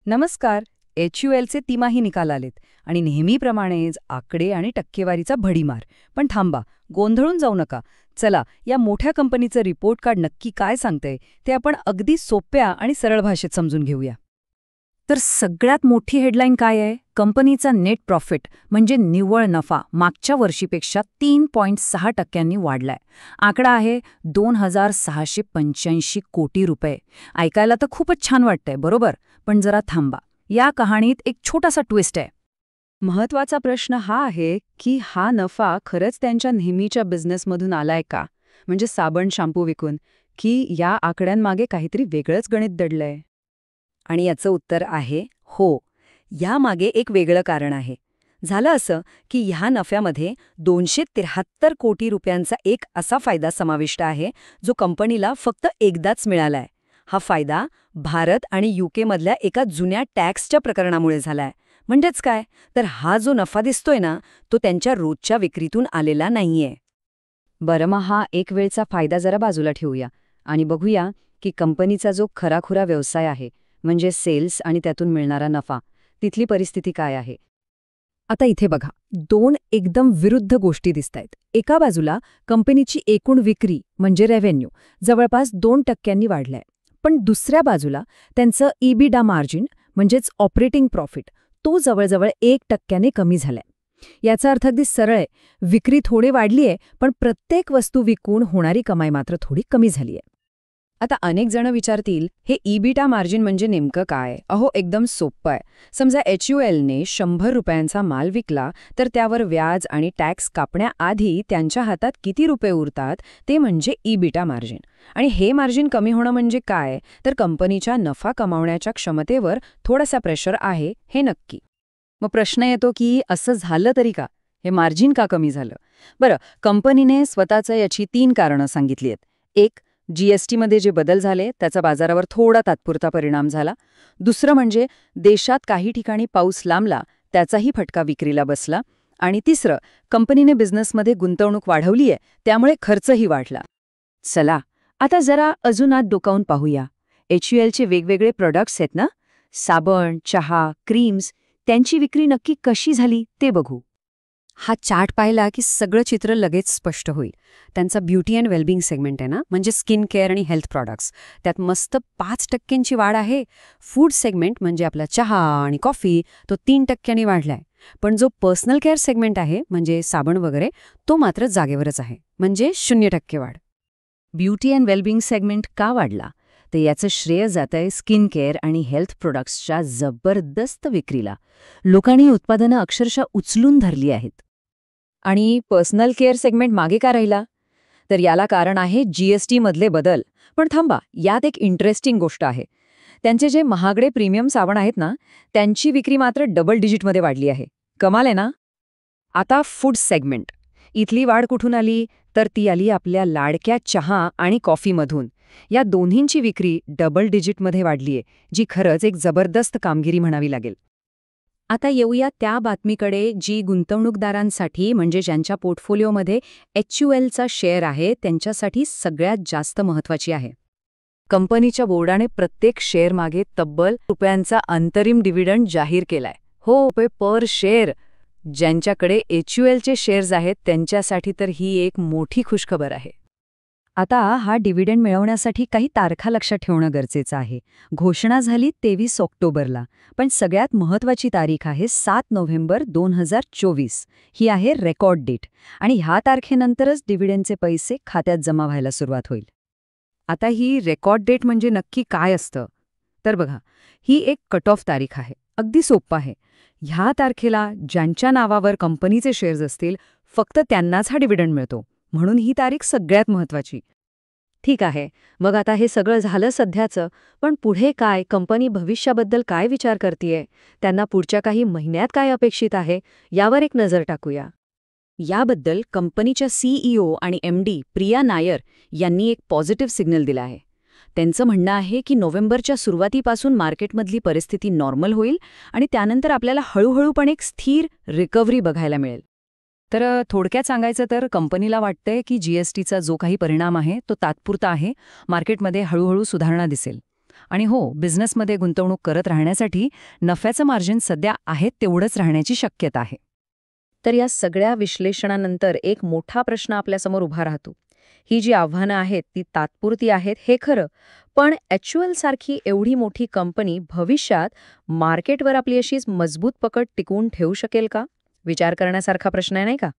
नमस्कार. HULचे तिमाही निकाल आलेत आणि नेहमीप्रमाणेच आकडे आणि टक्केवारीचा भडीमार. पण थांबा, गोंधळून जाऊ नका. चला, या मोठ्या कंपनीचं रिपोर्ट कार्ड नक्की काय सांगतंय ते आपण अगदी सोप्या आणि सरळ भाषेत समजून घेऊया. तर सगळ्यात मोठी हेडलाईन काय आहे? कंपनीचा नेट प्रॉफिट म्हणजे निव्वळ नफा मागच्या वर्षीपेक्षा 3.6% वाढलाय. आकडा आहे 2,685 कोटी रुपये. ऐकायला तर खूपच छान वाटतंय, बरोबर? पण जरा थांबा, या कहाणीत एक छोटासा ट्विस्ट आहे. महत्वाचा प्रश्न हा आहे की हा नफा खरंच त्यांच्या नेहमीच्या बिझनेसमधून आलाय का? म्हणजे साबण शॅम्पू विकून, की या आकड्यांमागे काहीतरी वेगळंच गणित दडलंय? आणि याचं उत्तर आहे हो. यामागे एक वेगळं कारण आहे. झालं असं की ह्या नफ्यामध्ये 273 कोटी रुपयांचा एक असा फायदा समाविष्ट आहे जो कंपनीला फक्त एकदाच मिळालाय. हा फायदा भारत आणि UK मधल्या एका जुन्या टॅक्सच्या प्रकरणामुळे झालाय. म्हणजेच काय, तर हा जो नफा दिसतोय ना, तो त्यांच्या रोजच्या विक्रीतून आलेला नाहीये. बरं, मग हा एक वेळचा फायदा जरा बाजूला ठेवूया आणि बघूया की कंपनीचा जो खराखुरा व्यवसाय आहे, म्हणजे सेल्स आणि त्यातून मिळणारा नफा, तिथली परिस्थिती काय आहे. आता इथे बघा, दोन एकदम विरुद्ध गोष्टी दिसतायत. एका बाजूला कंपनीची एकूण विक्री म्हणजे रेव्हेन्यू जवळपास 2% वाढलाय. पण दुसऱ्या बाजूला त्यांचं EBITDA मार्जिन म्हणजेच ऑपरेटिंग प्रॉफिट तो जवळजवळ 1% कमी झालाय. याचा अर्थ अगदी सरळ आहे, विक्री थोडी वाढलीये पण प्रत्येक वस्तू विकून होणारी कमाई मात्र थोडी कमी झालीये. आता अनेक जण विचारतील, हे EBITDA मार्जिन म्हणजे नेमकं काय? अहो, एकदम सोपं आहे. समजा HULने 100 रुपयांचा माल विकला तर त्यावर व्याज आणि टॅक्स कापण्याआधी त्यांच्या हातात किती रुपये उरतात ते म्हणजे EBITDA मार्जिन. आणि हे मार्जिन कमी होणं म्हणजे काय, तर कंपनीच्या नफा कमावण्याच्या क्षमतेवर थोडासा प्रेशर आहे, हे नक्की. मग प्रश्न येतो की असं झालं तरी का? हे मार्जिन का कमी झालं? बरं, कंपनीने स्वतःचं याची 3 कारणं सांगितली आहेत. एक, GST मध्ये जे बदल झाले त्याचा बाजारावर थोडा तात्पुरता परिणाम झाला. दुसरं म्हणजे देशात काही ठिकाणी पाऊस लांबला, त्याचाही फटका विक्रीला बसला. आणि तिसरं, कंपनीने बिझनेसमध्ये गुंतवणूक वाढवलीये, त्यामुळे खर्चही वाढला. चला, आता जरा अजून आत डोकावून पाहूया. HULचे वेगवेगळे प्रोडक्ट्स आहेत ना, साबण, चहा, क्रीम्स, त्यांची विक्री नक्की कशी झाली ते बघू. हा चार्ट पाहिला की सगळं चित्र लगेच स्पष्ट होईल. त्यांचा ब्युटी अँड वेलबिंग सेगमेंट आहे ना, म्हणजे स्किन केअर आणि हेल्थ प्रॉडक्ट्स, त्यात मस्त 5%ची वाढ आहे. फूड सेगमेंट म्हणजे आपला चहा आणि कॉफी, तो 3%नी वाढलाय. पण जो पर्सनल केअर सेगमेंट आहे, म्हणजे साबण वगैरे, तो मात्र जागेवरच आहे, म्हणजे 0% वाढ. ब्युटी अँड वेलबिंग सेगमेंट का वाढला, तर याचं श्रेय जातंय स्किन केअर आणि हेल्थ प्रोडक्ट्सच्या जबरदस्त विक्रीला. लोकांनी उत्पादनं अक्षरशः उचलून धरली आहेत. आणि पर्सनल केअर सेगमेंट मागे का राहिला, तर याला कारण आहे GST मधले बदल. पण थांबा, यात एक इंटरेस्टिंग गोष्ट आहे. त्यांचे जे महागडे प्रीमियम साबण आहेत ना, त्यांची विक्री मात्र डबल डिजिटमध्ये वाढली आहे. कमाल आहे ना. आता फूड सेगमेंट, इथली वाढ कुठून आली, तर ती आली आपल्या लाडक्या चहा आणि कॉफीमधून. या दोन्हींची विक्री डबल डिजिटमध्ये वाढलीये, जी खरंच एक जबरदस्त कामगिरी म्हणावी लागेल. आता येऊया त्या बातमीकडे जी गुंतवणूकदारांसाठी, म्हणजे ज्यांच्या पोर्टफोलिओमध्ये HULचा शेअर आहे, त्यांच्यासाठी सगळ्यात जास्त महत्त्वाची आहे. कंपनीच्या बोर्डाने प्रत्येक शेअरमागे तब्बल रुपयांचा अंतरिम डिव्हिडंड जाहीर केलाय. हो, रुपये पर शेअर. ज्यांच्याकडे HULचे शेअर्स आहेत त्यांच्यासाठी तर ही एक मोठी खुशखबर आहे. आता हा डिव्हिडंड मिळवण्यासाठी काही तारखा लक्षात ठेवणं गरजेचं आहे. घोषणा झाली 23 ऑक्टोबरला, पण सगळ्यात महत्त्वाची तारीख आहे 7 नोव्हेंबर 2024. ही आहे रेकॉर्ड डेट. आणि ह्या तारखेनंतरच डिव्हिडंडचे पैसे खात्यात जमा व्हायला सुरुवात होईल. आता ही रेकॉर्ड डेट म्हणजे नक्की काय असतं, तर बघा, ही एक कट ऑफ तारीख आहे. अगदी सोपं आहे. ह्या तारखेला ज्यांच्या नावावर कंपनीचे शेअर्स असतील, फक्त त्यांनाच हा डिव्हिडंड मिळतो. म्हणून ही तारीख सगळ्यात महत्त्वाची. ठीक आहे, मग आता हे सगळं झालं सध्याचं, पण पुढे काय, कंपनी भविष्याबद्दल काय विचार करतेय, त्यांना पुढच्या काही महिन्यात काय अपेक्षित आहे, यावर एक नजर टाकूया. याबद्दल कंपनीच्या CEO आणि MD प्रिया नायर यांनी एक पॉझिटिव्ह सिग्नल दिला आहे. त्यांचं म्हणणं आहे की नोव्हेंबरच्या सुरुवातीपासून मार्केटमधली परिस्थिती नॉर्मल होईल आणि त्यानंतर आपल्याला हळूहळू पण एक स्थिर रिकव्हरी बघायला मिळेल. तर थोडक्यात सांगायचं तर कंपनीला वाटतंय की GSTचा जो काही परिणाम आहे तो तात्पुरता आहे. मार्केटमध्ये हळूहळू सुधारणा दिसेल. आणि हो, बिझनेसमध्ये गुंतवणूक करत राहण्यासाठी नफ्याचं मार्जिन सध्या आहे तेवढंच राहण्याची शक्यता आहे. तर या सगळ्या विश्लेषणानंतर एक मोठा प्रश्न आपल्यासमोर उभा राहतो. ही जी आव्हानं आहेत ती तात्पुरती आहेत हे खरं, पण HUL सारखी एवढी मोठी कंपनी भविष्यात मार्केटवर आपली अशीच मजबूत पकड टिकवून ठेवू शकेल का? विचार करण्यासारखा प्रश्न आहे, नाही का?